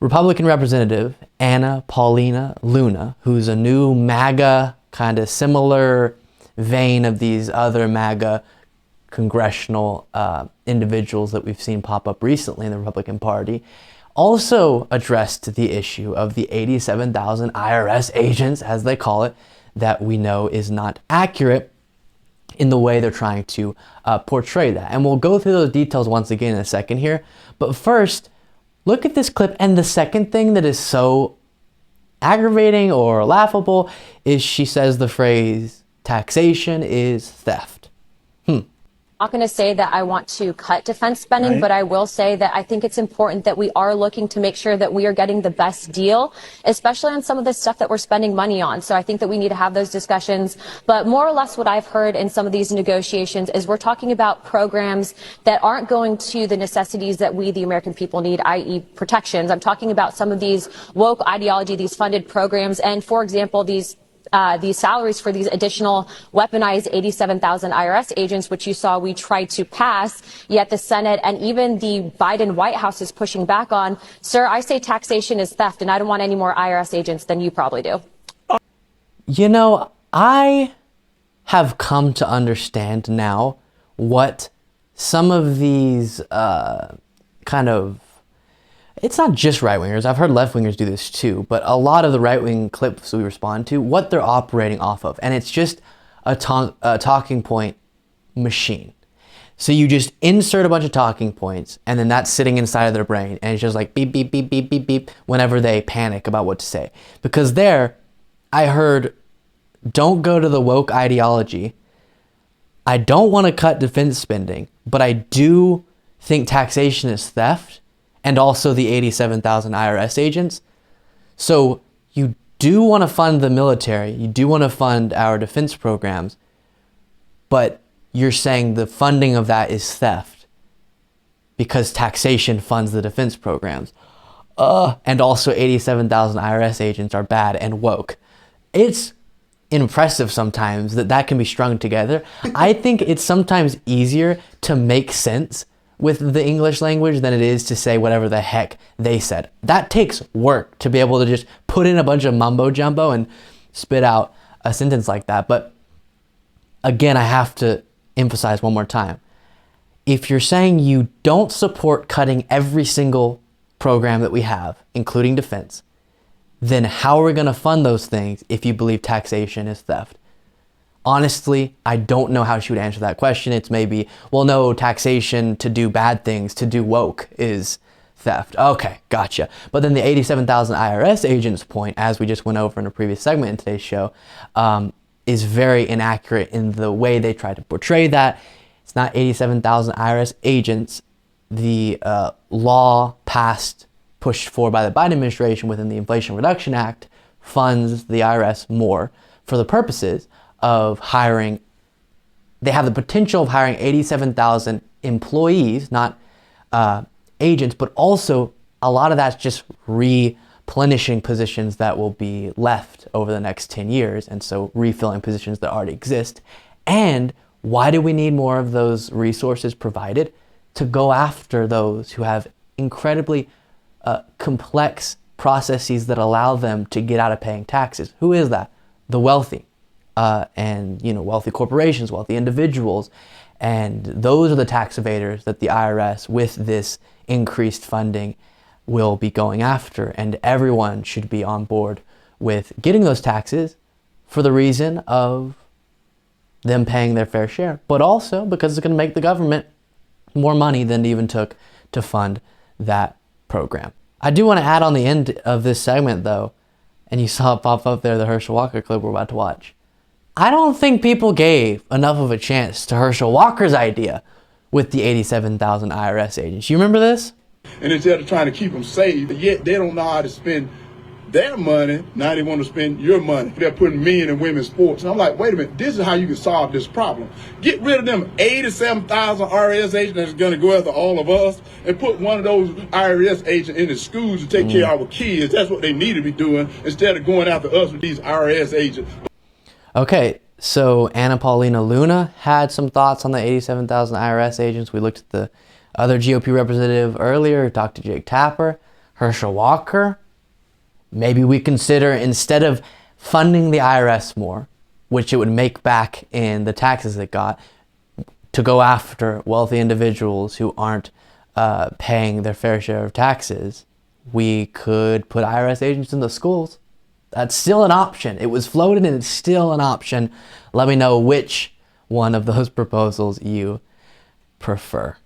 Republican Representative Anna Paulina Luna, who's a new MAGA, kind of similar vein of these other MAGA congressional individuals that we've seen pop up recently in the Republican Party, also addressed the issue of the 87,000 IRS agents, as they call it, that we know is not accurate in the way they're trying to portray that. And we'll go through those details once again in a second here. But first, look at this clip. And the second thing that is so aggravating or laughable is she says the phrase, taxation is theft. I'm not going to say that I want to cut defense spending, but I will say that I think it's important that we are looking to make sure that we are getting the best deal, especially on some of the stuff that we're spending money on. So I think that we need to have those discussions. But more or less what I've heard in some of these negotiations is we're talking about programs that aren't going to the necessities that we, the American people, need, i.e. protections. I'm talking about some of these woke ideology, these funded programs, and, for example, these salaries for these additional weaponized 87,000 IRS agents, which you saw we tried to pass, yet the Senate and even the Biden White House is pushing back on. Sir, I say taxation is theft, and I don't want any more IRS agents than you probably do. You know, I have come to understand now what some of these it's not just right-wingers. I've heard left-wingers do this too, but a lot of the right-wing clips we respond to, what they're operating off of. And it's just a talking point machine. So you just insert a bunch of talking points, and then that's sitting inside of their brain, and it's just like beep, beep, beep, beep, beep, beep, whenever they panic about what to say. Because there, I heard, don't go to the woke ideology. I don't want to cut defense spending, but I do think taxation is theft, and also the 87,000 IRS agents. So you do want to fund the military, you do want to fund our defense programs, but you're saying the funding of that is theft because taxation funds the defense programs. And also 87,000 IRS agents are bad and woke. It's impressive sometimes that can be strung together. I think it's sometimes easier to make sense with the English language than it is to say whatever the heck they said. That takes work to be able to just put in a bunch of mumbo jumbo and spit out a sentence like that. But again, I have to emphasize one more time. If you're saying you don't support cutting every single program that we have, including defense, then how are we going to fund those things if you believe taxation is theft? Honestly, I don't know how she would answer that question. It's maybe, well, no, taxation to do bad things, to do woke is theft. Okay, gotcha. But then the 87,000 IRS agents point, as we just went over in a previous segment in today's show, is very inaccurate in the way they try to portray that. It's not 87,000 IRS agents. The law pushed for by the Biden administration within the Inflation Reduction Act funds the IRS more for the purposes of hiring. They have the potential of hiring 87,000 employees, not agents, but also a lot of that's just replenishing positions that will be left over the next 10 years. And so refilling positions that already exist. And why do we need more of those resources provided? To go after those who have incredibly complex processes that allow them to get out of paying taxes. Who is that? The wealthy. And wealthy corporations, wealthy individuals, and those are the tax evaders that the IRS, with this increased funding, will be going after. And everyone should be on board with getting those taxes for the reason of them paying their fair share, but also because it's going to make the government more money than it even took to fund that program. I do want to add on the end of this segment, though, and you saw it pop up there, the Herschel Walker clip we're about to watch. I don't think people gave enough of a chance to Herschel Walker's idea with the 87,000 IRS agents. You remember this? And instead of trying to keep them safe, yet they don't know how to spend their money. Now they want to spend your money. They're putting men and women in sports. And I'm like, wait a minute, this is how you can solve this problem. Get rid of them 87,000 IRS agents that's going to go after all of us and put one of those IRS agents in the schools to take care of our kids. That's what they need to be doing instead of going after us with these IRS agents. Okay, so Anna Paulina Luna had some thoughts on the 87,000 IRS agents. We looked at the other GOP representative earlier, Dr. Jake Tapper. Herschel Walker. Maybe we consider, instead of funding the IRS more, which it would make back in the taxes it got, to go after wealthy individuals who aren't paying their fair share of taxes. We could put IRS agents in the schools. That's still an option. It was floated and it's still an option. Let me know which one of those proposals you prefer.